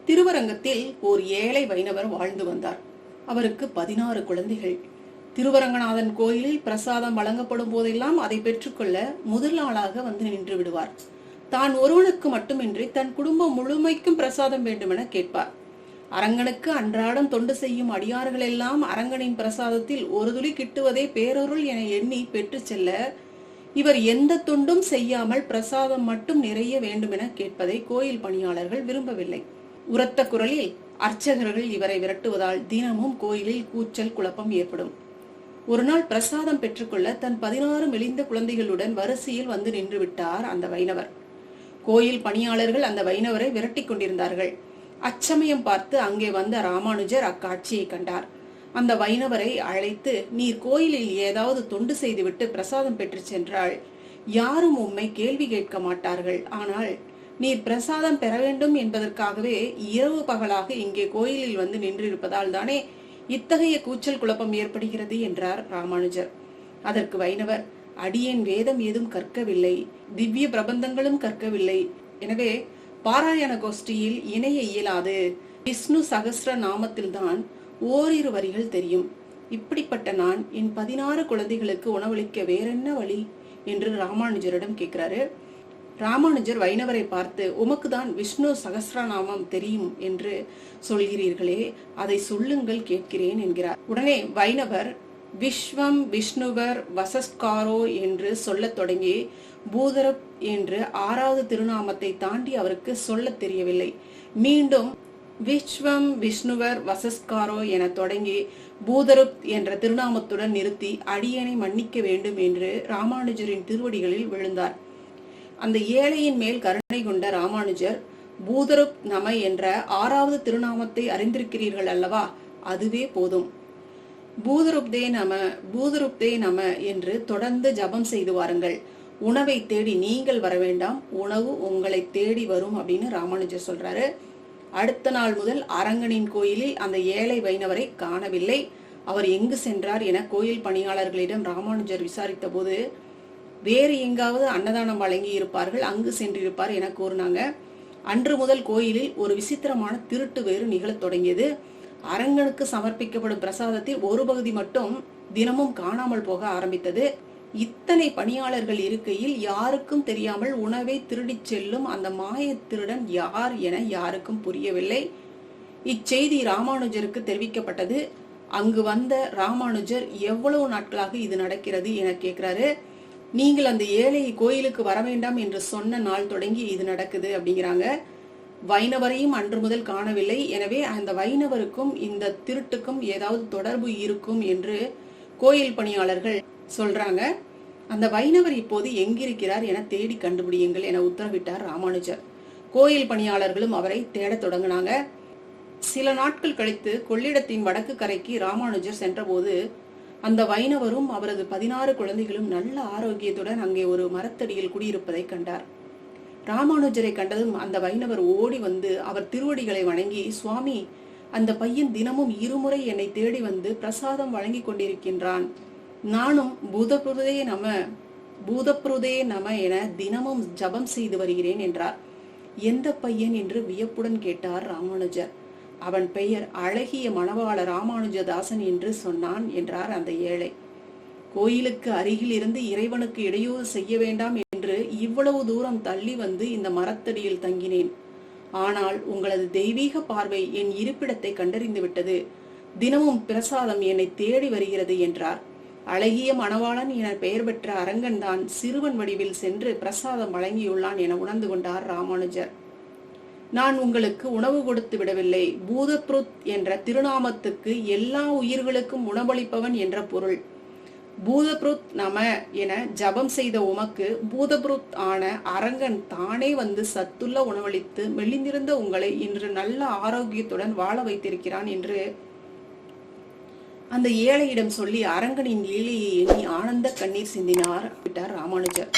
திருவரங்கத்தில் ஓர் ஏழை வைணவர் வாழ்ந்து வந்தார். அவருக்கு 16 குழந்தைகள். திருவரங்கநாதன் கோயிலில் பிரசாதம் வழங்கப்படும் போதெல்லாம் அதை பெற்றுக்கொள்ள முதல் ஆளாக வந்து நின்று விடுவார். தான் ஒருவனுக்கு மட்டுமின்றி தன் குடும்பம் முழுமைக்கும் பிரசாதம் வேண்டுமென கேட்பார். அரங்கனுக்கு அன்றாடம் தொண்டு செய்யும் அடியார்கள் எல்லாம் அரங்கனின் பிரசாதத்தில் ஒரு துளி கிட்டுவதே பேரருள் என எண்ணி பெற்று செல்ல, இவர் எந்த தொண்டும் செய்யாமல் பிரசாதம் மட்டும் நிறைய வேண்டுமென கேட்பதை கோயில் பணியாளர்கள் விரும்பவில்லை. உரத்த குரலில் அர்ச்சகர்கள் இவரை விரட்டுவதால் தினமும் கோயிலில் கூச்சல் குழப்பம் ஏற்படும். ஒரு நாள் பிரசாதம் பெற்றுக்கொள்ள தன் 16 மெலிந்த குழந்தைகளுடன் வரிசையில் வந்து நின்று விட்டார் அந்த வைணவர். கோயில் பணியாளர்கள் அந்த வைணவரை விரட்டி கொண்டிருந்தார்கள். அச்சமயம் பார்த்து அங்கே வந்த ராமானுஜர் அக்காட்சியை கண்டார். அந்த வைணவரை அழைத்து, நீர் கோயிலில் ஏதாவது தொண்டு செய்துவிட்டு பிரசாதம் பெற்று சென்றால் யாரும் உம்மை கேள்வி கேட்க மாட்டார்கள். ஆனால் நீர் பிரசாதம் பெற வேண்டும் என்பதற்காகவே இரவு பகலாக இங்கே கோயிலில் வந்து நின்றிருப்பதால் தானே இத்தகைய கூச்சல் குழப்பம் ஏற்படுகிறது என்றார் ராமானுஜர். அதற்கு வைணவர், அடியேன் வேதம் ஏதும் கற்கவில்லை, திவ்ய பிரபந்தங்களும் கற்கவில்லை. எனவே பாராயண கோஷ்டியில் இணைய இயலாது. விஷ்ணு சகஸ்ர நாமத்தில்தான் ஓரிரு வரிகள் தெரியும். இப்படிப்பட்ட நான் என் 16 குழந்தைகளுக்கு உணவளிக்க வேறென்ன வழி என்று ராமானுஜரிடம் கேட்கிறாரு. ராமானுஜர் வைணவரை பார்த்து, உமக்குதான் விஷ்ணு சகஸ்ரநாமம் தெரியும் என்று சொல்கிறீர்களே, அதை சொல்லுங்கள் கேட்கிறேன் என்கிறார். உடனே வைணவர் விஸ்வம் விஷ்ணுவர் வசஸ்காரோ என்று சொல்லத் தொடங்கி பூதரப் என்று 6வது திருநாமத்தை தாண்டி அவருக்கு சொல்ல தெரியவில்லை. மீண்டும் விஸ்வம் விஷ்ணுவர் வசஸ்காரோ என தொடங்கி பூதருப் என்ற திருநாமத்துடன் நிறுத்தி அடியனை மன்னிக்க வேண்டும் என்று ராமானுஜரின் திருவடிகளில் விழுந்தார். அந்த ஏழையின் மேல் கருணை கொண்ட ராமானுஜர், பூதருப் நம என்ற 6வது திருநாமத்தை அறிந்திருக்கிறீர்கள் அல்லவா, அதுவே போதும். பூதருப்தே நம பூதருப்தே நம என்று தொடர்ந்து ஜபம் செய்து வாருங்கள். உணவை தேடி நீங்கள் வர வேண்டாம், உணவு உங்களை தேடி வரும் அப்படின்னு ராமானுஜர் சொல்றாரு. அடுத்த நாள் முதல் அரங்கனின் கோயிலில் அந்த ஏழை வைணவரை காணவில்லை. அவர் எங்கு சென்றார் என கோயில் பணியாளர்களிடம் ராமானுஜர் விசாரித்த போது, வேறு எங்காவது அன்னதானம் வழங்கி இருப்பார்கள், அங்கு சென்றிருப்பார் என கூறினாங்க. அன்று முதல் கோயிலில் ஒரு விசித்திரமான திருட்டு வேறு நிகழத் தொடங்கியது. அரங்கனுக்கு சமர்ப்பிக்கப்படும் பிரசாதத்தில் ஒரு பகுதி மட்டும் தினமும் காணாமல் போக ஆரம்பித்தது. இத்தனை பணியாளர்கள் இருக்கையில் யாருக்கும் தெரியாமல் உணவை திருடிச் செல்லும் அந்த மாய திருடன் யார் என யாருக்கும் புரியவில்லை. இச்செய்தி ராமானுஜருக்கு தெரிவிக்கப்பட்டது. அங்கு வந்த ராமானுஜர், எவ்வளவு நாட்களாக இது நடக்கிறது என கேட்கிறாரு. நீங்கள் அந்த ஏழை கோயிலுக்கு வர வேண்டாம் என்று சொன்ன நாள் தொடங்கி இது நடக்குது அப்படிங்கிறாங்க. வைணவரையும் அன்று முதல் காணவில்லை. எனவே அந்த வைணவருக்கும் இந்த திருட்டுக்கும் ஏதாவது தொடர்பு இருக்கும் என்று கோயில் பணியாளர்கள் சொல்றாங்க. அந்த வைணவர் இப்போது எங்கிருக்கிறார் என தேடி கண்டுபிடியுங்கள் என உத்தரவிட்டார் ராமானுஜர். கோயில் பணியாளர்களும் அவரை தேடத் தொடங்கினாங்க. சில நாட்கள் கழித்து கொள்ளிடத்தின் வடக்கு கரைக்கு ராமானுஜர் சென்றபோது அந்த வைணவரும் அவரது 16 குழந்தைகளும் நல்ல ஆரோக்கியத்துடன் அங்கே ஒரு மரத்தடியில் குடியிருப்பதை கண்டார். ராமானுஜரை கண்டதும் அந்த வைணவர் ஓடி வந்து அவர் திருவடிகளை வணங்கி, சுவாமி, அந்த பையன் தினமும் 2 முறை என்னை தேடி வந்து பிரசாதம் வழங்கி கொண்டிருக்கின்றான். நானும் பூதப்ருதே நம என தினமும் ஜபம் செய்து வருகிறேன் என்றார். எந்த பையன் என்று வியப்புடன் கேட்டார் ராமானுஜர். அவன் பெயர் அழகிய மணவாள ராமானுஜதாசன் என்று சொன்னான் என்றார் அந்த ஏழை. கோயிலுக்கு அருகில் இருந்து இறைவனுக்கு இடையூறு செய்ய வேண்டாம் என்று இவ்வளவு தூரம் தள்ளி வந்து இந்த மரத்தடியில் தங்கினேன். ஆனால் உங்களது தெய்வீக பார்வை என் இருப்பிடத்தை கண்டறிந்து விட்டது. தினமும் பிரசாதம் என்னை தேடி வருகிறது என்றார். அழகிய மணவாளன் என பெயர் பெற்ற அரங்கன் தான் சிறுவன் வடிவில் சென்று பிரசாதம் வழங்கியுள்ளான் என உணர்ந்து கொண்டார் ராமானுஜர். நான் உங்களுக்கு உணவு கொடுத்து விடவில்லை. பூதப்ருத் என்ற திருநாமத்துக்கு எல்லா உயிர்களுக்கும் உணவளிப்பவன் என்ற பொருள். பூதப்ருத் நம என ஜபம் செய்த உமக்கு பூதப்ருத் ஆன அரங்கன் தானே வந்து சத்துள்ள உணவளித்து மெலிந்திருந்த உங்களை இன்று நல்ல ஆரோக்கியத்துடன் வாழ வைத்திருக்கிறான் என்று அந்த ஏழையிடம் சொல்லி அரங்கனின் லீலையை எண்ணி ஆனந்த கண்ணீர் சிந்தினார் ராமானுஜர்.